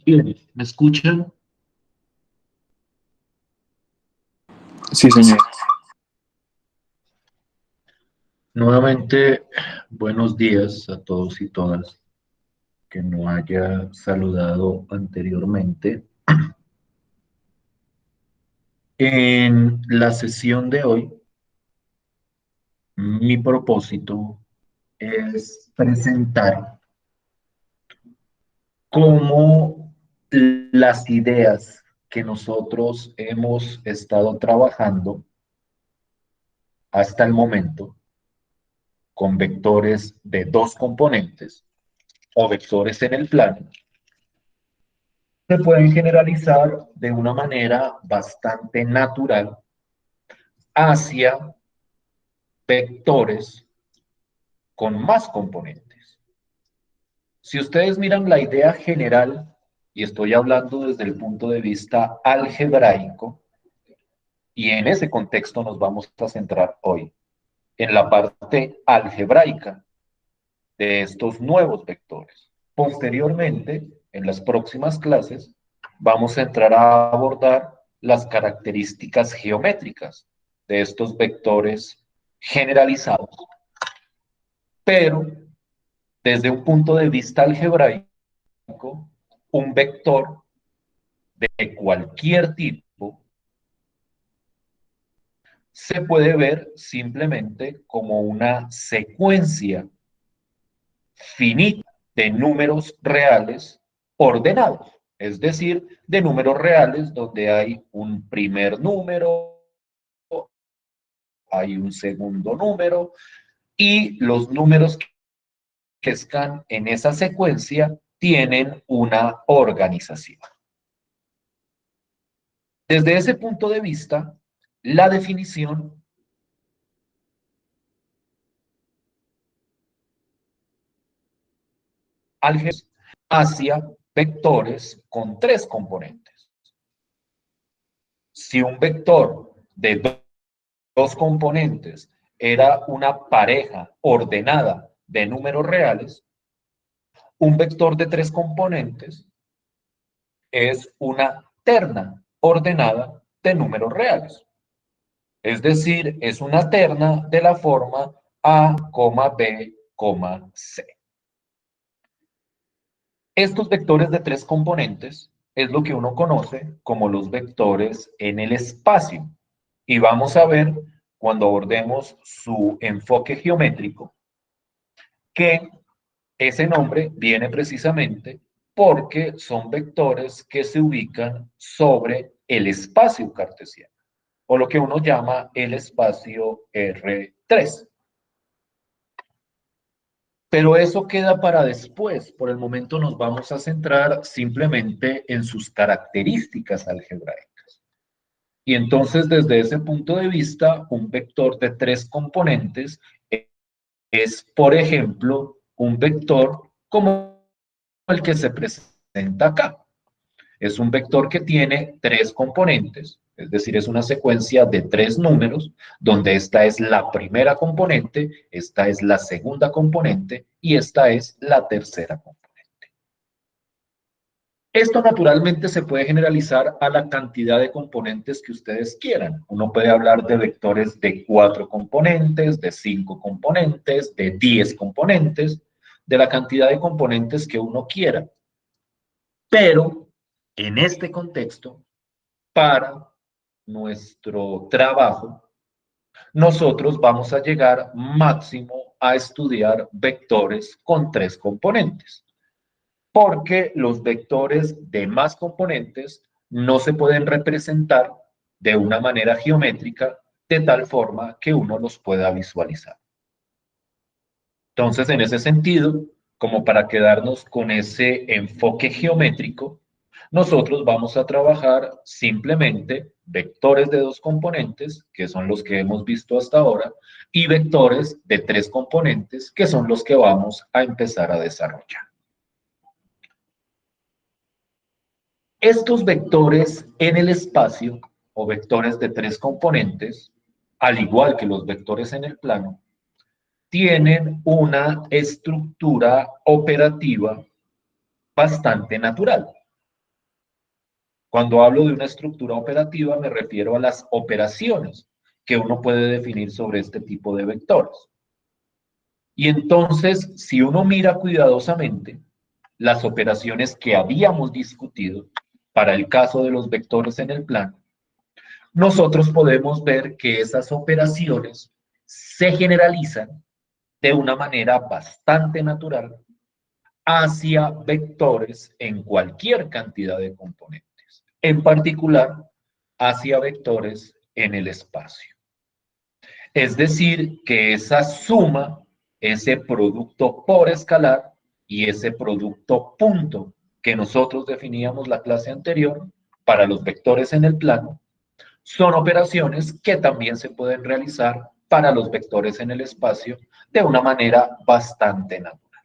Bien, ¿me escuchan? Sí, señor. Nuevamente, buenos días a todos y todas que no haya saludado anteriormente. En la sesión de hoy, mi propósito es presentar cómo las ideas que nosotros hemos estado trabajando hasta el momento con vectores de dos componentes o vectores en el plano se pueden generalizar de una manera bastante natural hacia vectores con más componentes. Si ustedes miran la idea general, y estoy hablando desde el punto de vista algebraico, y en ese contexto nos vamos a centrar hoy, en la parte algebraica de estos nuevos vectores. Posteriormente, en las próximas clases, vamos a entrar a abordar las características geométricas de estos vectores generalizados, pero desde un punto de vista algebraico, un vector de cualquier tipo se puede ver simplemente como una secuencia finita de números reales ordenados, es decir, de números reales donde hay un primer número, hay un segundo número y los números que están en esa secuencia tienen una organización. Desde ese punto de vista, la definición álgebra hacia vectores con tres componentes. Si un vector de dos componentes era una pareja ordenada de números reales, un vector de tres componentes es una terna ordenada de números reales. Es decir, es una terna de la forma A, B, C. Estos vectores de tres componentes es lo que uno conoce como los vectores en el espacio. Y vamos a ver, cuando abordemos su enfoque geométrico, que ese nombre viene precisamente porque son vectores que se ubican sobre el espacio cartesiano, o lo que uno llama el espacio R3. Pero eso queda para después. Por el momento nos vamos a centrar simplemente en sus características algebraicas. Y entonces, desde ese punto de vista, un vector de tres componentes es, por ejemplo, un vector como el que se presenta acá. Es un vector que tiene tres componentes, es decir, es una secuencia de tres números, donde esta es la primera componente, esta es la segunda componente y esta es la tercera componente. Esto naturalmente se puede generalizar a la cantidad de componentes que ustedes quieran. Uno puede hablar de vectores de 4 componentes, de 5 componentes, de 10 componentes, de la cantidad de componentes que uno quiera. Pero en este contexto, para nuestro trabajo, nosotros vamos a llegar máximo a estudiar vectores con tres componentes, porque los vectores de más componentes no se pueden representar de una manera geométrica de tal forma que uno los pueda visualizar. Entonces, en ese sentido, como para quedarnos con ese enfoque geométrico, nosotros vamos a trabajar simplemente vectores de dos componentes, que son los que hemos visto hasta ahora, y vectores de tres componentes, que son los que vamos a empezar a desarrollar. Estos vectores en el espacio, o vectores de tres componentes, al igual que los vectores en el plano, tienen una estructura operativa bastante natural. Cuando hablo de una estructura operativa, me refiero a las operaciones que uno puede definir sobre este tipo de vectores. Y entonces, si uno mira cuidadosamente las operaciones que habíamos discutido para el caso de los vectores en el plano, nosotros podemos ver que esas operaciones se generalizan de una manera bastante natural hacia vectores en cualquier cantidad de componentes, en particular hacia vectores en el espacio. Es decir, que esa suma, ese producto por escalar y ese producto punto que nosotros definíamos la clase anterior para los vectores en el plano, son operaciones que también se pueden realizar para los vectores en el espacio de una manera bastante natural.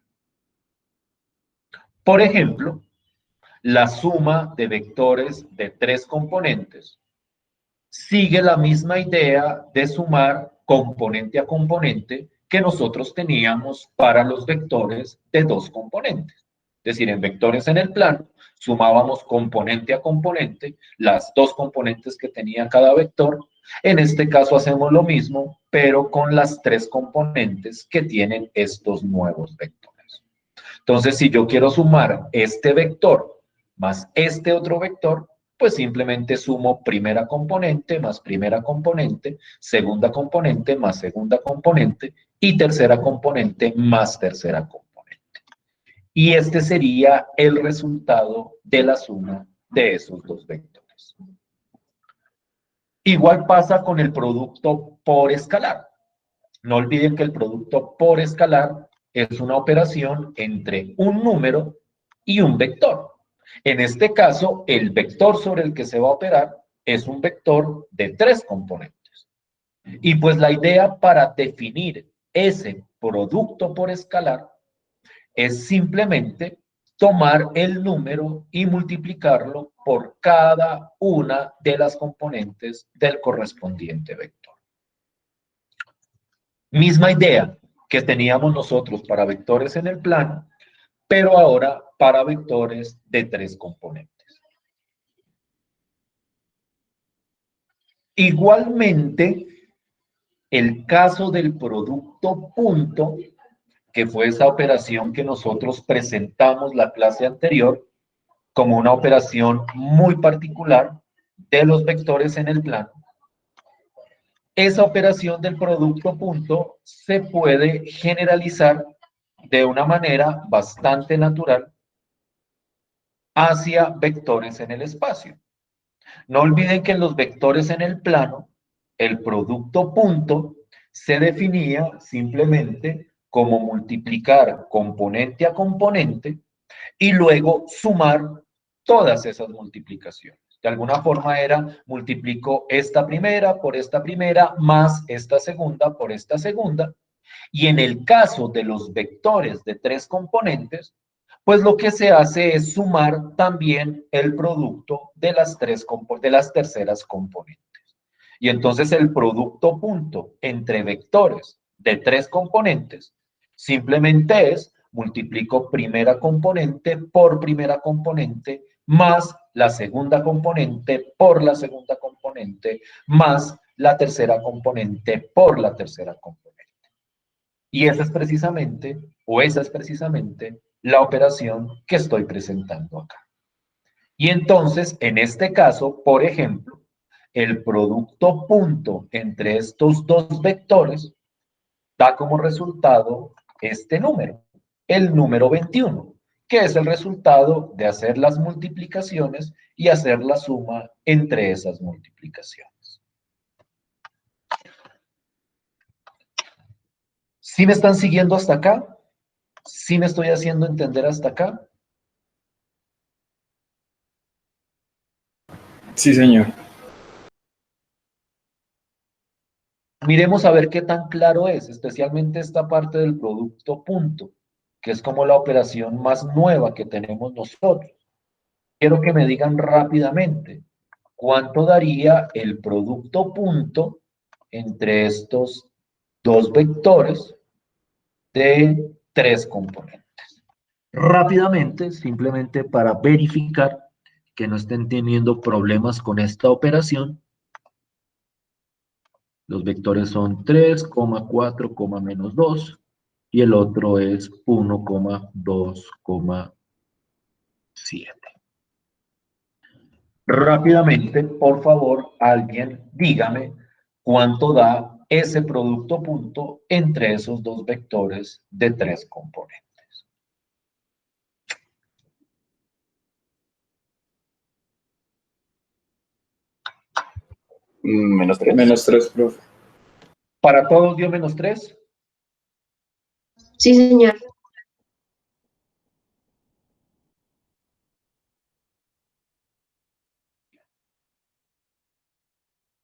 Por ejemplo, la suma de vectores de 3 componentes sigue la misma idea de sumar componente a componente que nosotros teníamos para los vectores de 2 componentes. Es decir, en vectores en el plano, sumábamos componente a componente, las 2 componentes que tenía cada vector. En este caso hacemos lo mismo, pero con las 3 componentes que tienen estos nuevos vectores. Entonces, si yo quiero sumar este vector más este otro vector, pues simplemente sumo primera componente más primera componente, segunda componente más segunda componente y tercera componente más tercera componente. Y este sería el resultado de la suma de esos dos vectores. Igual pasa con el producto por escalar. No olviden que el producto por escalar es una operación entre un número y un vector. En este caso, el vector sobre el que se va a operar es un vector de 3 componentes. Y pues la idea para definir ese producto por escalar es simplemente tomar el número y multiplicarlo por cada una de las componentes del correspondiente vector. Misma idea que teníamos nosotros para vectores en el plano, pero ahora para vectores de 3 componentes. Igualmente, el caso del producto punto, que fue esa operación que nosotros presentamos la clase anterior como una operación muy particular de los vectores en el plano. Esa operación del producto punto se puede generalizar de una manera bastante natural hacia vectores en el espacio. No olviden que en los vectores en el plano, el producto punto se definía simplemente como multiplicar componente a componente y luego sumar todas esas multiplicaciones. De alguna forma era multiplico esta primera por esta primera más esta segunda por esta segunda. Y en el caso de los vectores de 3 componentes, pues lo que se hace es sumar también el producto de las terceras componentes. Y entonces el producto punto entre vectores de 3 componentes simplemente es multiplico primera componente por primera componente más la segunda componente por la segunda componente más la tercera componente por la tercera componente. Y esa es precisamente, la operación que estoy presentando acá. Y entonces, en este caso, por ejemplo, el producto punto entre estos dos vectores da como resultado este número, el número 21, que es el resultado de hacer las multiplicaciones y hacer la suma entre esas multiplicaciones. ¿Sí me están siguiendo hasta acá? ¿Sí me estoy haciendo entender hasta acá? Sí, señor. Miremos a ver qué tan claro es, especialmente esta parte del producto punto, que es como la operación más nueva que tenemos nosotros. Quiero que me digan rápidamente, ¿cuánto daría el producto punto entre estos dos vectores de 3 componentes? Rápidamente, simplemente para verificar que no estén teniendo problemas con esta operación. Los vectores son 3,4, menos 2 y el otro es 1,2,7. Rápidamente, por favor, alguien dígame cuánto da ese producto punto entre esos dos vectores de tres componentes. Menos 3. Menos 3, profe. ¿Para todos dio menos 3? Sí, señor.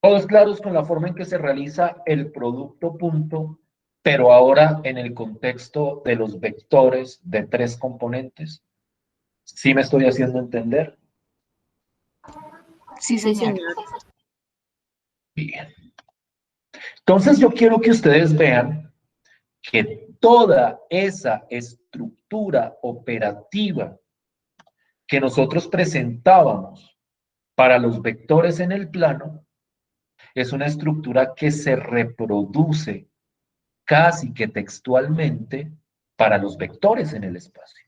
Todos claros con la forma en que se realiza el producto punto, pero ahora en el contexto de los vectores de tres componentes. ¿Sí me estoy haciendo entender? Sí, señor. Bien. Entonces yo quiero que ustedes vean que toda esa estructura operativa que nosotros presentábamos para los vectores en el plano es una estructura que se reproduce casi que textualmente para los vectores en el espacio.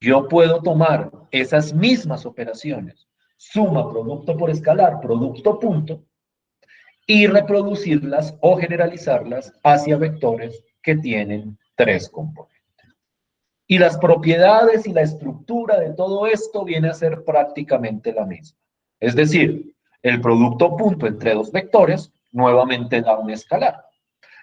Yo puedo tomar esas mismas operaciones, suma, producto por escalar, producto punto, y reproducirlas o generalizarlas hacia vectores que tienen tres componentes. Y las propiedades y la estructura de todo esto viene a ser prácticamente la misma. Es decir, el producto punto entre dos vectores nuevamente da un escalar.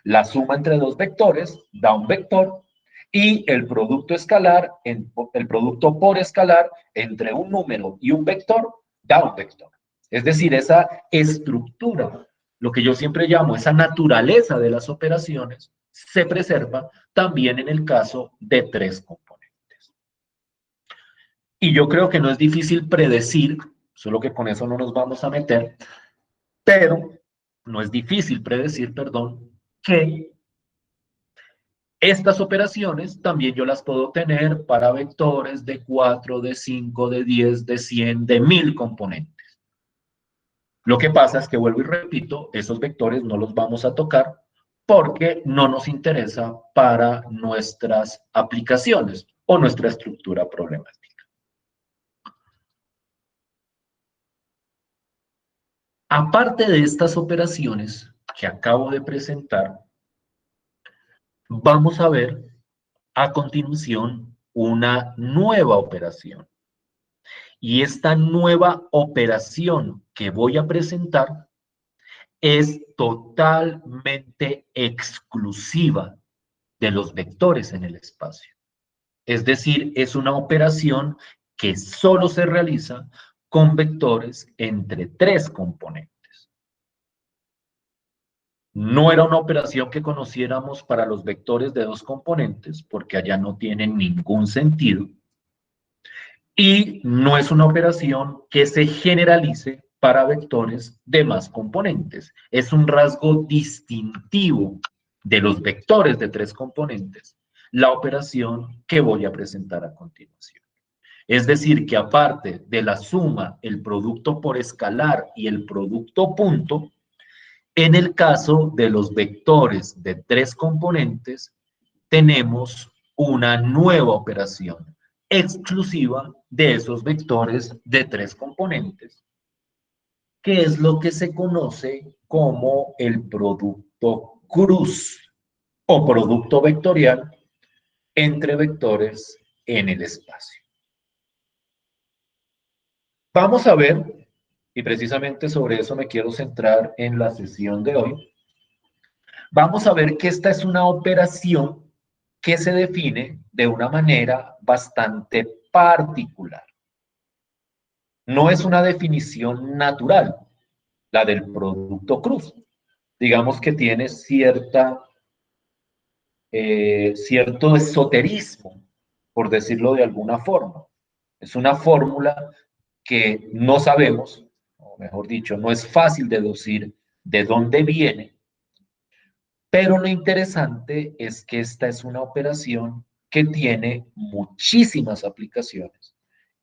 La suma entre dos vectores da un vector y el producto escalar, el producto por escalar entre un número y un vector da un vector. Es decir, esa estructura, lo que yo siempre llamo esa naturaleza de las operaciones, se preserva también en el caso de tres componentes. Y yo creo que no es difícil predecir, solo que con eso no nos vamos a meter, pero no es difícil predecir, perdón, que estas operaciones también yo las puedo tener para vectores de 4, de 5, de 10, de 100, de 1000 componentes. Lo que pasa es que, vuelvo y repito, esos vectores no los vamos a tocar porque no nos interesa para nuestras aplicaciones o nuestra estructura problemática. Aparte de estas operaciones que acabo de presentar, vamos a ver a continuación una nueva operación. Y esta nueva operación que voy a presentar es totalmente exclusiva de los vectores en el espacio. Es decir, es una operación que solo se realiza con vectores entre tres componentes. No era una operación que conociéramos para los vectores de dos componentes, porque allá no tienen ningún sentido. Y no es una operación que se generalice para vectores de más componentes. Es un rasgo distintivo de los vectores de tres componentes, la operación que voy a presentar a continuación. Es decir, que aparte de la suma, el producto por escalar y el producto punto, en el caso de los vectores de tres componentes, tenemos una nueva operación exclusiva de esos vectores de tres componentes, que es lo que se conoce como el producto cruz o producto vectorial entre vectores en el espacio. Vamos a ver, y precisamente sobre eso me quiero centrar en la sesión de hoy, vamos a ver que esta es una operación que se define de una manera bastante particular. No es una definición natural, la del producto cruz. Digamos que tiene cierto esoterismo, por decirlo de alguna forma. Es una fórmula que no sabemos, o mejor dicho, no es fácil deducir de dónde viene, pero lo interesante es que esta es una operación que tiene muchísimas aplicaciones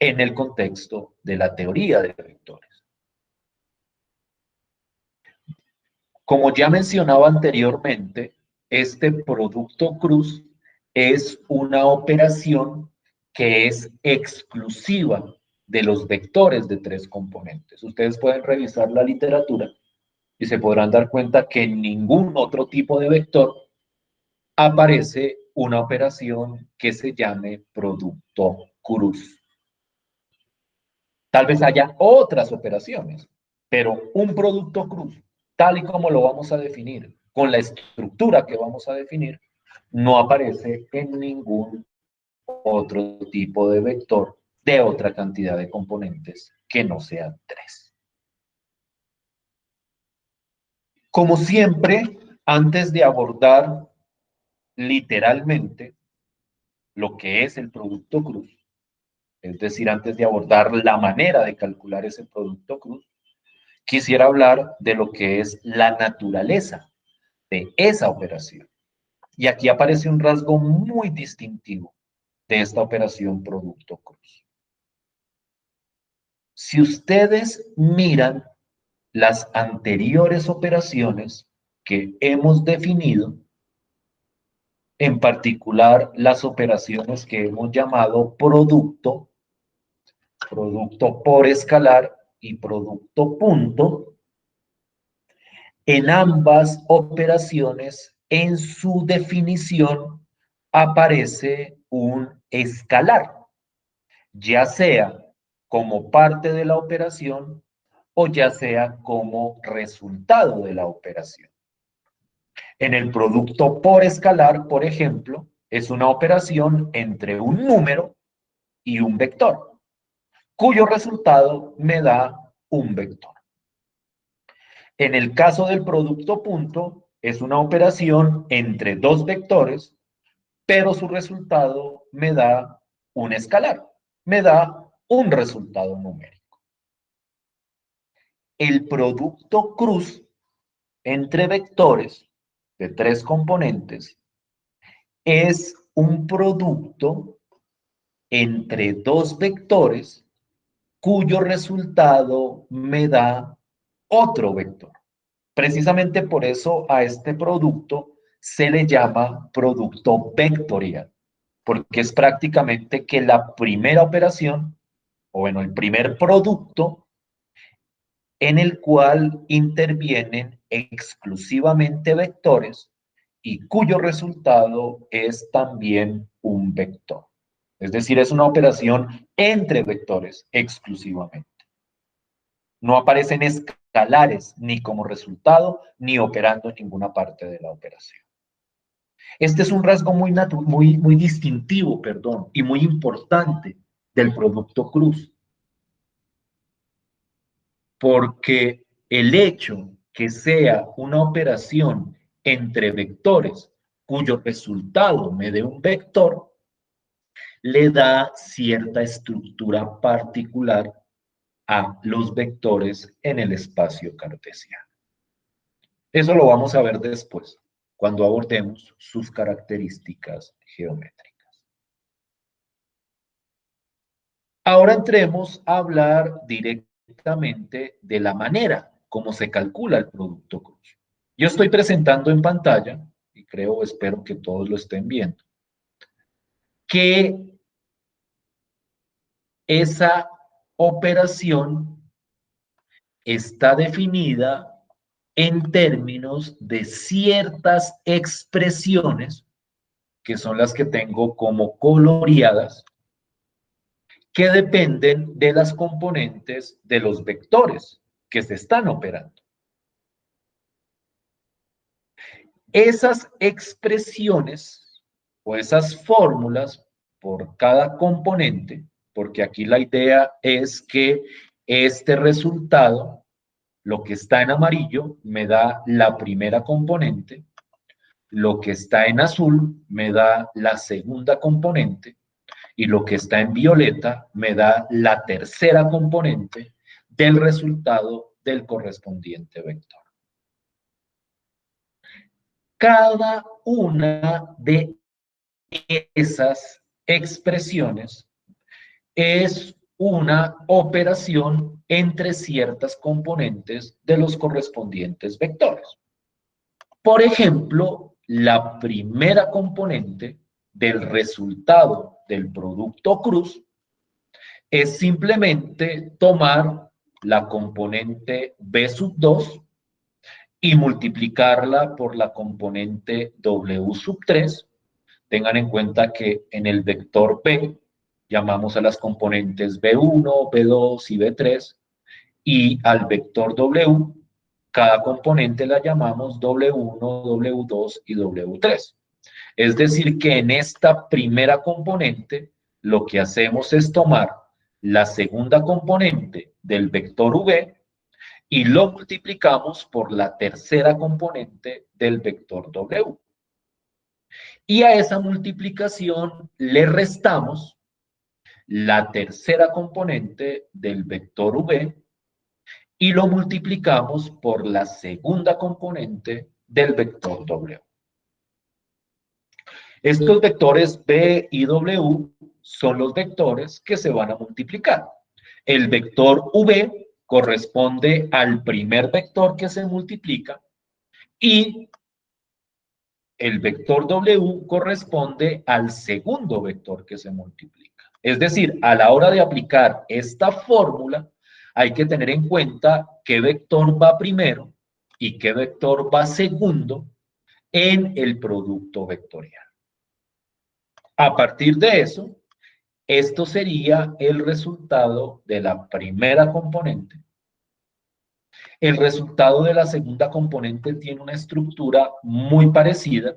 en el contexto de la teoría de vectores. Como ya mencionaba anteriormente, este producto cruz es una operación que es exclusiva de los vectores de tres componentes. Ustedes pueden revisar la literatura y se podrán dar cuenta que en ningún otro tipo de vector aparece una operación que se llame producto cruz. Tal vez haya otras operaciones, pero un producto cruz, tal y como lo vamos a definir, con la estructura que vamos a definir, no aparece en ningún otro tipo de vector de otra cantidad de componentes que no sean tres. Como siempre, antes de abordar literalmente lo que es el producto cruz, es decir, antes de abordar la manera de calcular ese producto cruz, quisiera hablar de lo que es la naturaleza de esa operación. Y aquí aparece un rasgo muy distintivo de esta operación producto cruz. Si ustedes miran las anteriores operaciones que hemos definido, en particular las operaciones que hemos llamado producto por escalar y producto punto, en ambas operaciones, en su definición, aparece un escalar, ya sea como parte de la operación o ya sea como resultado de la operación. En el producto por escalar, por ejemplo, es una operación entre un número y un vector, cuyo resultado me da un vector. En el caso del producto punto, es una operación entre dos vectores, pero su resultado me da un escalar, me da un resultado numérico. El producto cruz entre vectores de tres componentes es un producto entre dos vectores cuyo resultado me da otro vector. Precisamente por eso a este producto se le llama producto vectorial, porque es prácticamente que la primera operación, o bueno, el primer producto en el cual intervienen exclusivamente vectores y cuyo resultado es también un vector. Es decir, es una operación entre vectores exclusivamente. No aparecen escalares ni como resultado ni operando en ninguna parte de la operación. Este es un rasgo muy distintivo, perdón, y muy importante del producto cruz, porque el hecho que sea una operación entre vectores cuyo resultado me dé un vector, le da cierta estructura particular a los vectores en el espacio cartesiano. Eso lo vamos a ver después, cuando abordemos sus características geométricas. Ahora entremos a hablar directamente de la manera como se calcula el producto cruz. Yo estoy presentando en pantalla, y espero que todos lo estén viendo, que esa operación está definida en términos de ciertas expresiones, que son las que tengo como coloreadas, que dependen de las componentes de los vectores que se están operando. Esas expresiones o esas fórmulas por cada componente, porque aquí la idea es que este resultado, lo que está en amarillo, me da la primera componente, lo que está en azul me da la segunda componente y lo que está en violeta me da la tercera componente del resultado del correspondiente vector. Cada una de esas expresiones es una operación entre ciertas componentes de los correspondientes vectores. Por ejemplo, la primera componente del resultado del producto cruz es simplemente tomar la componente B sub 2 y multiplicarla por la componente W sub 3. Tengan en cuenta que en el vector B llamamos a las componentes B1, B2 y B3, y al vector W, cada componente la llamamos W1, W2 y W3. Es decir, que en esta primera componente lo que hacemos es tomar la segunda componente del vector V y lo multiplicamos por la tercera componente del vector W. Y a esa multiplicación le restamos la tercera componente del vector V y lo multiplicamos por la segunda componente del vector W. Estos vectores B y W son los vectores que se van a multiplicar. El vector V corresponde al primer vector que se multiplica y el vector W corresponde al segundo vector que se multiplica. Es decir, a la hora de aplicar esta fórmula, hay que tener en cuenta qué vector va primero y qué vector va segundo en el producto vectorial. A partir de eso, esto sería el resultado de la primera componente. El resultado de la segunda componente tiene una estructura muy parecida,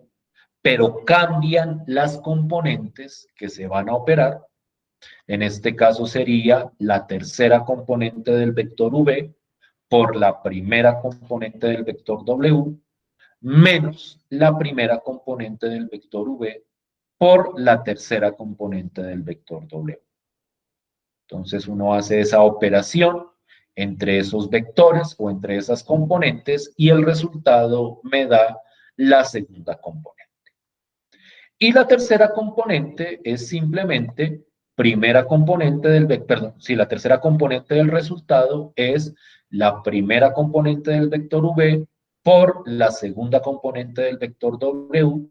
pero cambian las componentes que se van a operar. En este caso sería la tercera componente del vector V por la primera componente del vector W menos la primera componente del vector V por la tercera componente del vector W. Entonces uno hace esa operación entre esos vectores o entre esas componentes y el resultado me da la segunda componente. Y la tercera componente es simplemente primera componente del vector, perdón, si la tercera componente del resultado es la primera componente del vector V por la segunda componente del vector W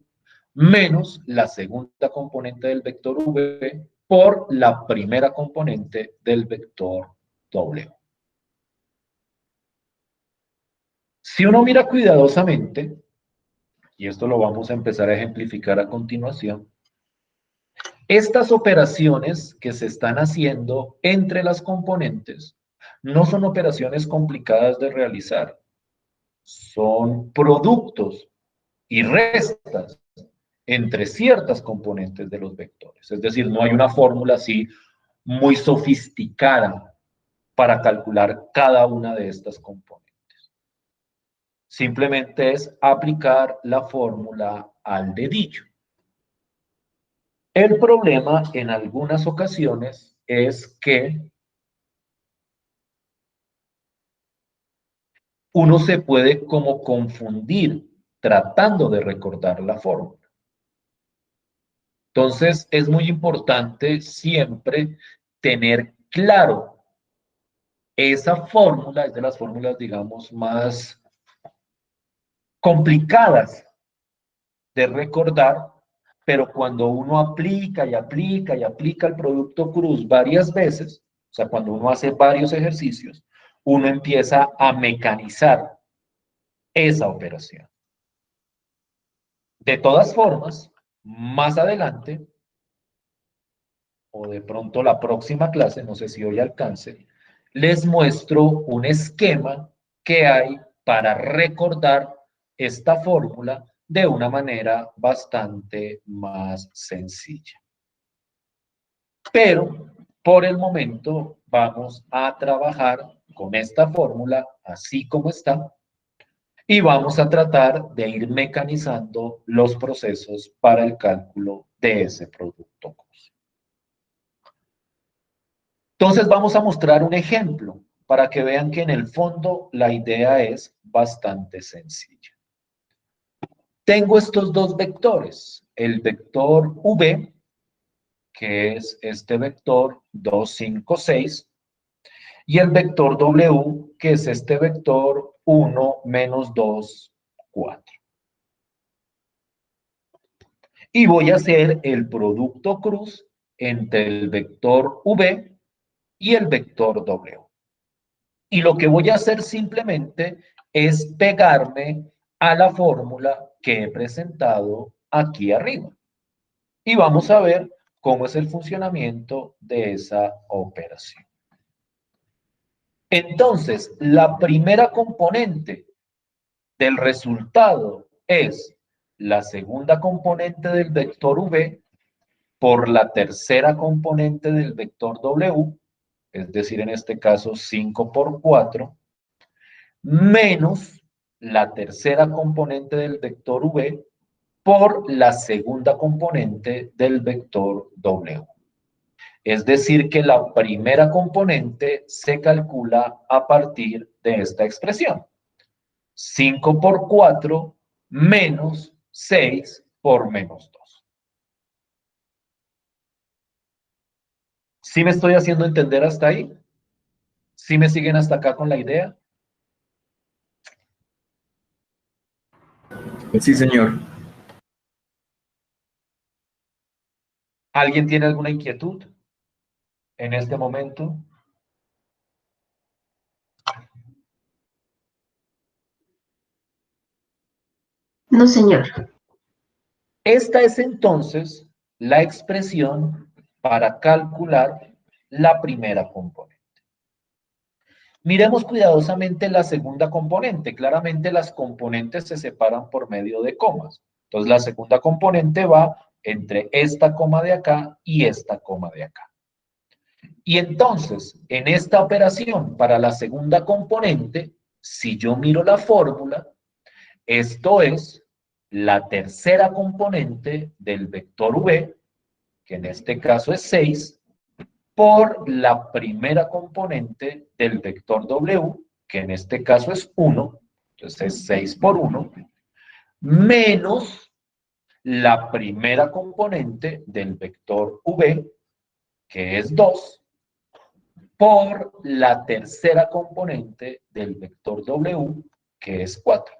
menos la segunda componente del vector V por la primera componente del vector W. Si uno mira cuidadosamente, y esto lo vamos a empezar a ejemplificar a continuación, estas operaciones que se están haciendo entre las componentes no son operaciones complicadas de realizar, son productos y restas entre ciertas componentes de los vectores. Es decir, no hay una fórmula así muy sofisticada para calcular cada una de estas componentes. Simplemente es aplicar la fórmula al dedillo. El problema en algunas ocasiones es que uno se puede como confundir tratando de recordar la fórmula. Entonces, es muy importante siempre tener claro esa fórmula, es de las fórmulas, digamos, más complicadas de recordar, pero cuando uno aplica y aplica y aplica el producto cruz varias veces, o sea, cuando uno hace varios ejercicios, uno empieza a mecanizar esa operación. De todas formas, más adelante, o de pronto la próxima clase, no sé si hoy alcance, les muestro un esquema que hay para recordar esta fórmula de una manera bastante más sencilla. Pero por el momento vamos a trabajar con esta fórmula así como está y vamos a tratar de ir mecanizando los procesos para el cálculo de ese producto. Entonces vamos a mostrar un ejemplo para que vean que en el fondo la idea es bastante sencilla. Tengo estos dos vectores, el vector V que es este vector 2, 5, 6, y el vector W, que es este vector 1, menos 2, 4. Y voy a hacer el producto cruz entre el vector V y el vector W. Y lo que voy a hacer simplemente es pegarme a la fórmula que he presentado aquí arriba. Y vamos a ver cómo es el funcionamiento de esa operación. Entonces, la primera componente del resultado es la segunda componente del vector V por la tercera componente del vector W, es decir, en este caso 5 por 4, menos la tercera componente del vector V por la segunda componente del vector W. Es decir, que la primera componente se calcula a partir de esta expresión. 5 por 4 menos 6 por menos 2. ¿Sí me estoy haciendo entender hasta ahí? ¿Sí me siguen hasta acá con la idea? Sí, señor. ¿Alguien tiene alguna inquietud en este momento? No, señor. Esta es entonces la expresión para calcular la primera componente. Miremos cuidadosamente la segunda componente. Claramente las componentes se separan por medio de comas. Entonces la segunda componente va entre esta coma de acá y esta coma de acá. Y entonces, en esta operación para la segunda componente, si yo miro la fórmula, esto es la tercera componente del vector V, que en este caso es 6, por la primera componente del vector W, que en este caso es 1, entonces es 6 por 1, menos la primera componente del vector V, que es 2, por la tercera componente del vector W, que es 4.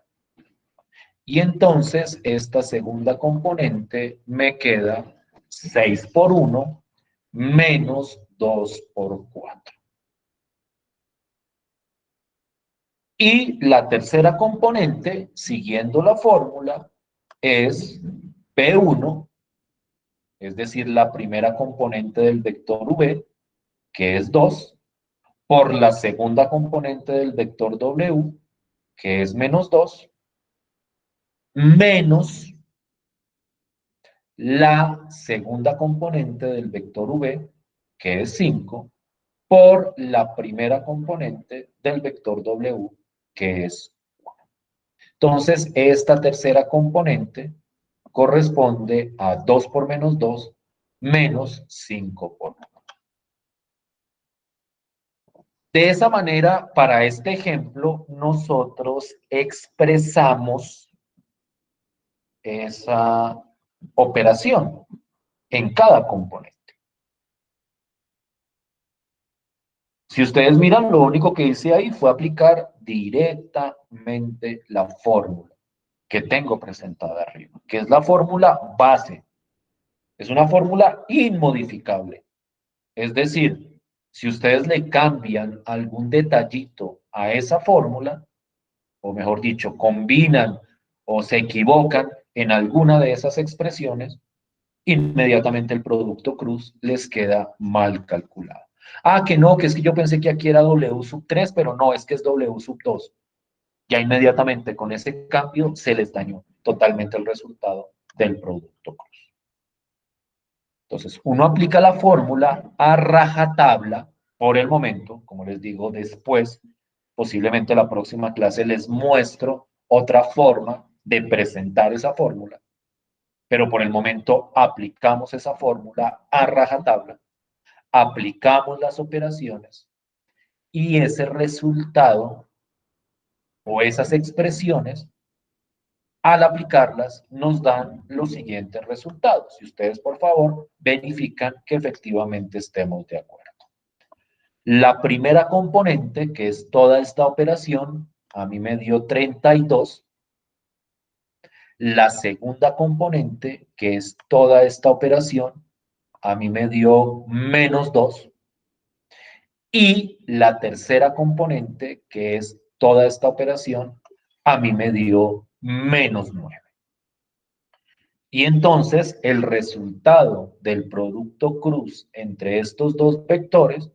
Y entonces esta segunda componente me queda 6 por 1 menos 2 por 4. Y la tercera componente, siguiendo la fórmula, es P1, es decir, la primera componente del vector V, que es 2, por la segunda componente del vector W, que es menos 2, menos la segunda componente del vector V, que es 5, por la primera componente del vector W, que es 1. Entonces, esta tercera componente corresponde a 2 por menos 2 menos 5 por 1. De esa manera, para este ejemplo, nosotros expresamos esa operación en cada componente. Si ustedes miran, lo único que hice ahí fue aplicar directamente la fórmula que tengo presentada arriba, que es la fórmula base. Es una fórmula inmodificable. Es decir, si ustedes le cambian algún detallito a esa fórmula, o mejor dicho, combinan o se equivocan en alguna de esas expresiones, inmediatamente el producto cruz les queda mal calculado. Ah, que no, que es que yo pensé que aquí era W sub 3, pero no, es que es W sub 2. Ya inmediatamente con ese cambio se les dañó totalmente el resultado del producto cruz. Entonces, uno aplica la fórmula a rajatabla por el momento, como les digo, después, posiblemente la próxima clase les muestro otra forma de presentar esa fórmula, pero por el momento aplicamos esa fórmula a rajatabla, aplicamos las operaciones y ese resultado o esas expresiones al aplicarlas nos dan los siguientes resultados. Y ustedes, por favor, verifican que efectivamente estemos de acuerdo. La primera componente, que es toda esta operación, a mí me dio 32. La segunda componente, que es toda esta operación, a mí me dio -2. Y la tercera componente, que es toda esta operación, a mí me dio -9. Y entonces el resultado del producto cruz entre estos dos vectores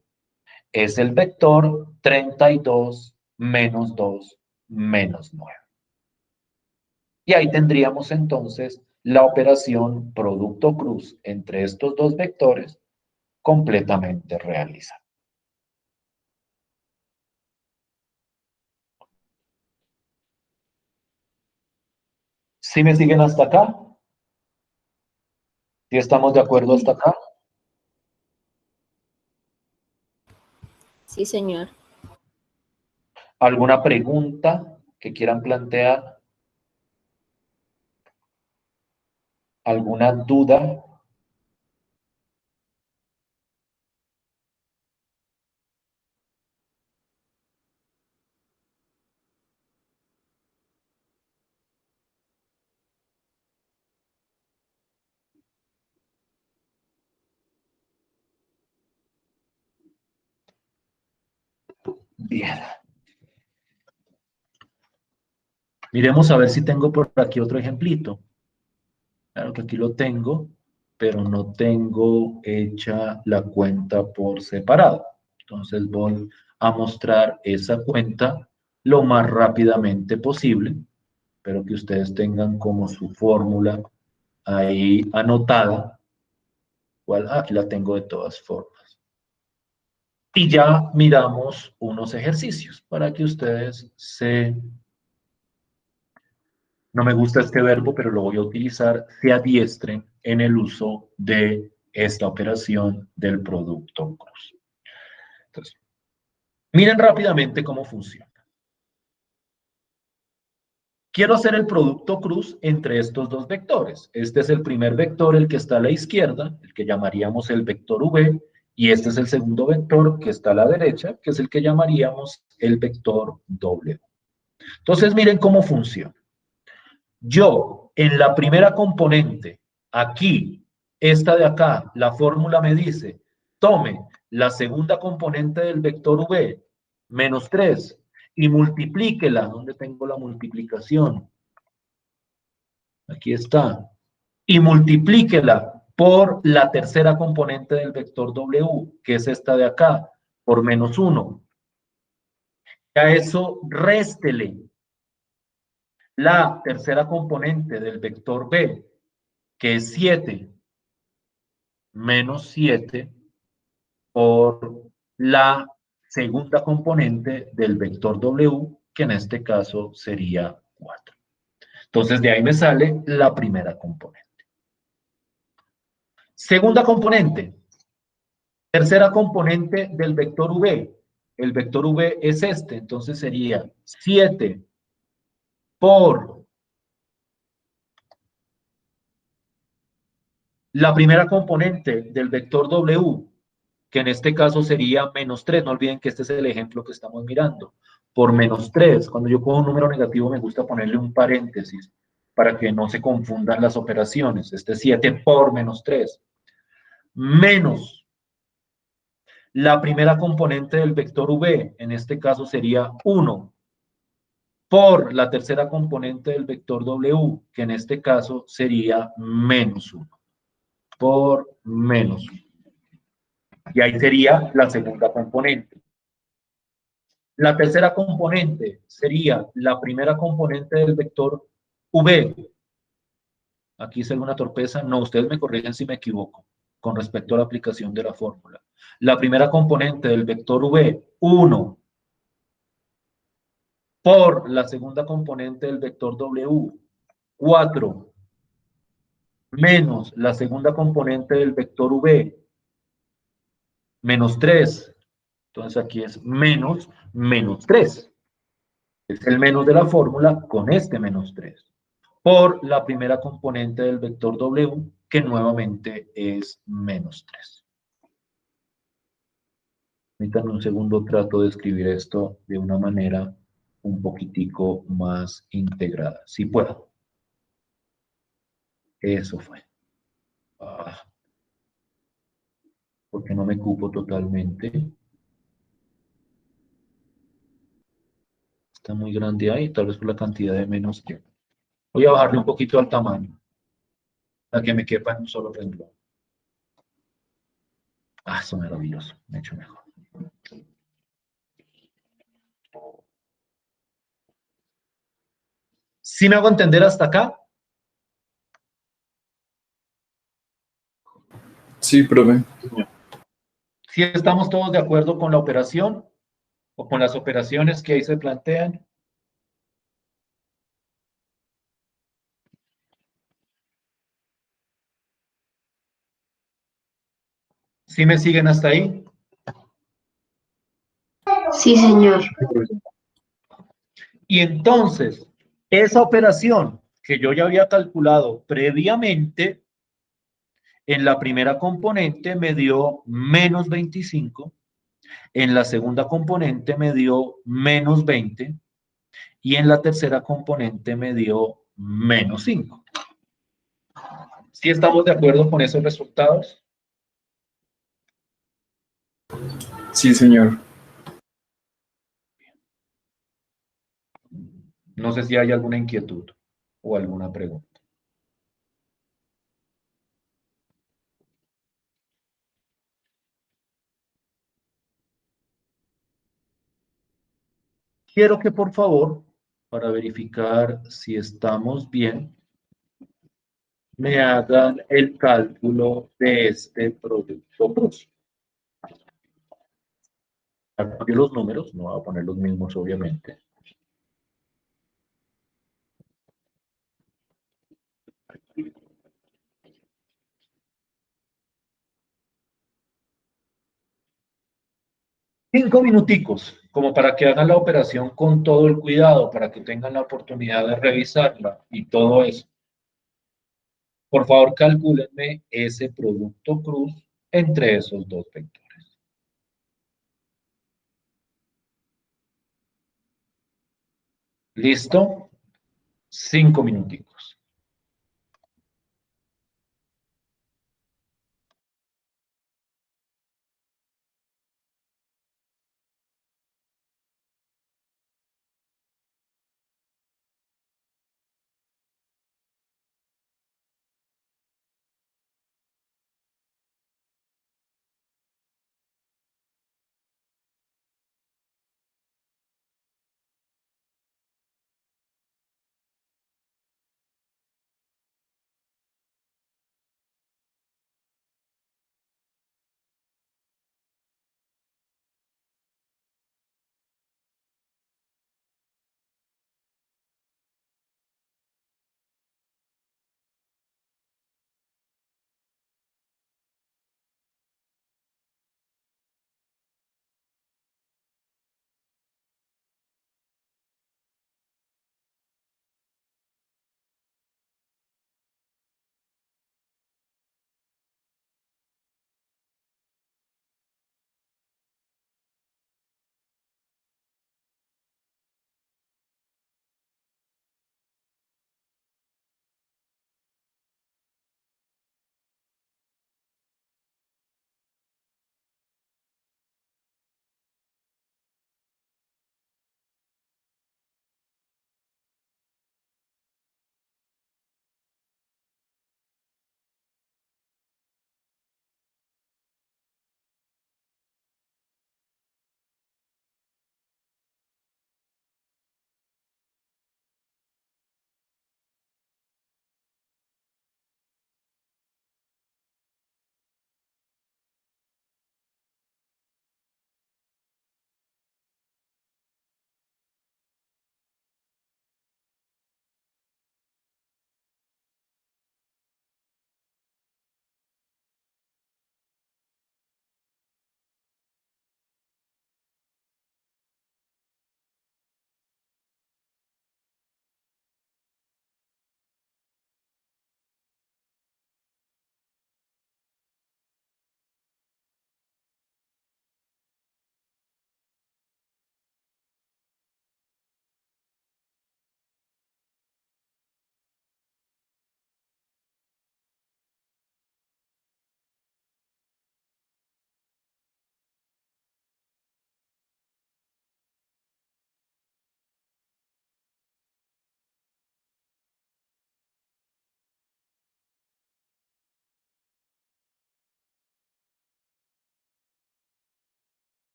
es el vector 32 menos 2 menos 9. Y ahí tendríamos entonces la operación producto cruz entre estos dos vectores completamente realizada. ¿Sí me siguen hasta acá? ¿Sí estamos de acuerdo hasta acá? Sí, señor. ¿Alguna pregunta que quieran plantear? ¿Alguna duda? Bien. Miremos a ver si tengo por aquí otro ejemplito. Claro que aquí lo tengo, pero no tengo hecha la cuenta por separado. Entonces voy a mostrar esa cuenta lo más rápidamente posible, pero que ustedes tengan como su fórmula ahí anotada. Aquí la tengo de todas formas. Y ya miramos unos ejercicios para que ustedes no me gusta este verbo, pero lo voy a utilizar, se adiestren en el uso de esta operación del producto cruz. Entonces, miren rápidamente cómo funciona. Quiero hacer el producto cruz entre estos dos vectores. Este es el primer vector, el que está a la izquierda, el que llamaríamos el vector v, y este es el segundo vector que está a la derecha, que es el que llamaríamos el vector w. Entonces, miren cómo funciona. Yo, en la primera componente, aquí, esta de acá, la fórmula me dice, tome la segunda componente del vector v, -3, y multiplíquela. ¿Dónde tengo la multiplicación? Aquí está. Y multiplíquela por la tercera componente del vector w, que es esta de acá, por -1. A eso réstele la tercera componente del vector b, que es 7, -7 por la segunda componente del vector w, que en este caso sería 4. Entonces, de ahí me sale la primera componente. Segunda componente. Tercera componente del vector v. El vector v es este, entonces sería 7 por la primera componente del vector w, que en este caso sería -3. No olviden que este es el ejemplo que estamos mirando. Por -3, cuando yo cojo un número negativo me gusta ponerle un paréntesis para que no se confundan las operaciones. Este es 7 por -3. Menos la primera componente del vector v, en este caso sería 1, por la tercera componente del vector w, que en este caso sería -1, por -1. Y ahí sería la segunda componente. La tercera componente sería la primera componente del vector v. Aquí hice alguna torpeza. No, ustedes me corrigen si me equivoco con respecto a la aplicación de la fórmula. La primera componente del vector v, 1, por la segunda componente del vector w, 4, menos la segunda componente del vector v, -3. Entonces aquí es -3. Es el menos de la fórmula con este -3. por la primera componente del vector W, que nuevamente es menos 3. Permítanme un segundo, trato de escribir esto de una manera un poquitico más integrada. Si puedo. Eso fue. Ah, porque no me cupo totalmente. Está muy grande ahí, tal vez por la cantidad de menos que. Voy a bajarle un poquito al tamaño, para que me quepa en un solo renglón. Ah, eso es maravilloso, me he hecho mejor. ¿Sí me hago entender hasta acá? Sí, profe. ¿Sí estamos todos de acuerdo con la operación o con las operaciones que ahí se plantean? ¿Sí me siguen hasta ahí? Sí, señor. Y entonces, esa operación que yo ya había calculado previamente, en la primera componente me dio menos 25, en la segunda componente me dio menos 20 y en la tercera componente me dio menos 5. ¿Sí estamos de acuerdo con esos resultados? Sí, señor. No sé si hay alguna inquietud o alguna pregunta. Quiero que por favor, para verificar si estamos bien, me hagan el cálculo de este producto cruz. Cambio los números, no voy a poner los mismos obviamente. Cinco minuticos, como para que hagan la operación con todo el cuidado, para que tengan la oportunidad de revisarla y todo eso. Por favor, calcúlenme ese producto cruz entre esos dos vectores. ¿Listo? 5 minuticos.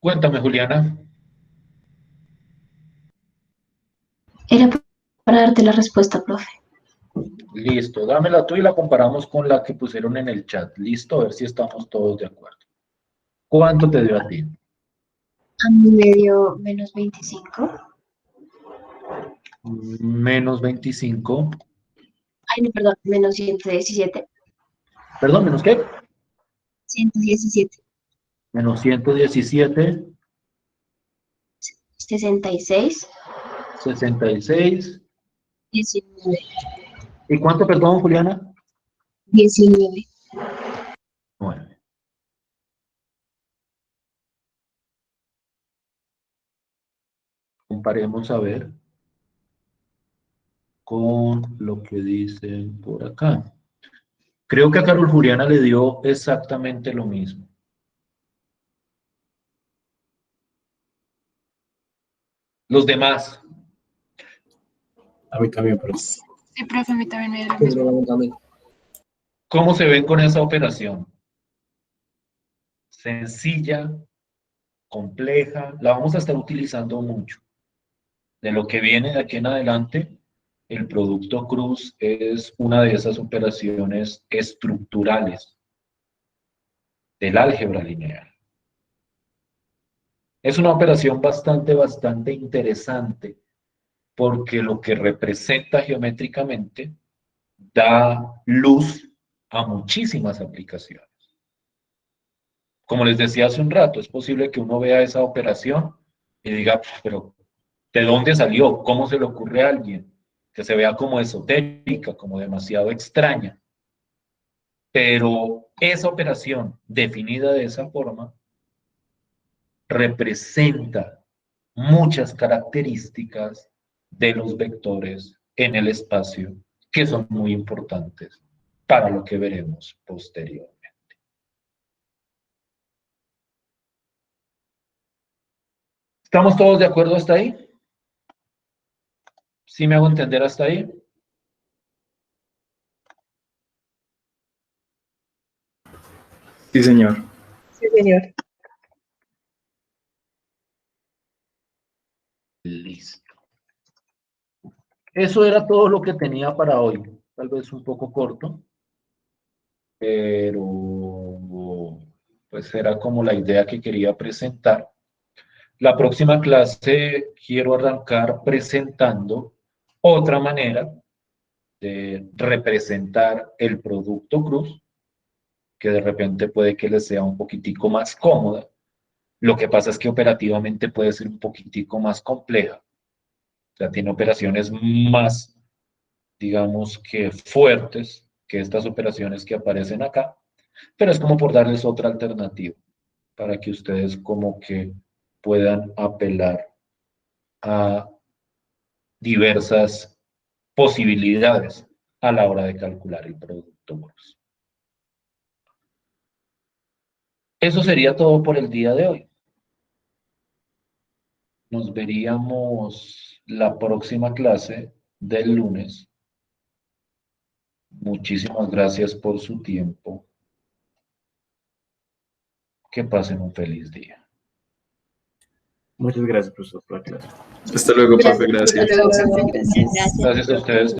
Cuéntame, Juliana. Era para darte la respuesta, profe. Listo, dámela tú y la comparamos con la que pusieron en el chat. Listo, a ver si estamos todos de acuerdo. ¿Cuánto te dio a ti? A mí me dio menos 25. Menos 25. Ay, no, perdón, menos 117. Perdón, ¿menos qué? 117. Menos 117. 66. 66. 19. ¿Y cuánto, perdón, Juliana? 19. 9. Comparemos a ver con lo que dicen por acá. Creo que a Carol Juliana le dio exactamente lo mismo. Los demás, A mí también, profe. Sí, profe, a mí también me dio lo mismo. ¿cómo se ven con esa operación? Sencilla, compleja, la vamos a estar utilizando mucho. De lo que viene de aquí en adelante, el producto cruz es una de esas operaciones estructurales del álgebra lineal. Es una operación bastante interesante porque lo que representa geométricamente da luz a muchísimas aplicaciones. Como les decía hace un rato, es posible que uno vea esa operación y diga, pero ¿de dónde salió? ¿Cómo se le ocurre a alguien? Que se vea como esotérica, como demasiado extraña. Pero esa operación definida de esa forma representa muchas características de los vectores en el espacio que son muy importantes para lo que veremos posteriormente. ¿Estamos todos de acuerdo hasta ahí? ¿Sí me hago entender hasta ahí? Sí, señor. Sí, señor. Listo. Eso era todo lo que tenía para hoy. Tal vez un poco corto, pero pues era como la idea que quería presentar. La próxima clase quiero arrancar presentando otra manera de representar el producto cruz, que de repente puede que les sea un poquitico más cómoda. Lo que pasa es que operativamente puede ser un poquitico más compleja. O sea, tiene operaciones más, digamos que fuertes que estas operaciones que aparecen acá, pero es como por darles otra alternativa para que ustedes como que puedan apelar a diversas posibilidades a la hora de calcular el producto cruz. Eso sería todo por el día de hoy. Nos veríamos la próxima clase del lunes. Muchísimas gracias por su tiempo. Que pasen un feliz día. Muchas gracias, profesor, por la clase. Hasta luego, profe. Gracias. Gracias. Hasta luego, profe, gracias. Gracias. Gracias a ustedes.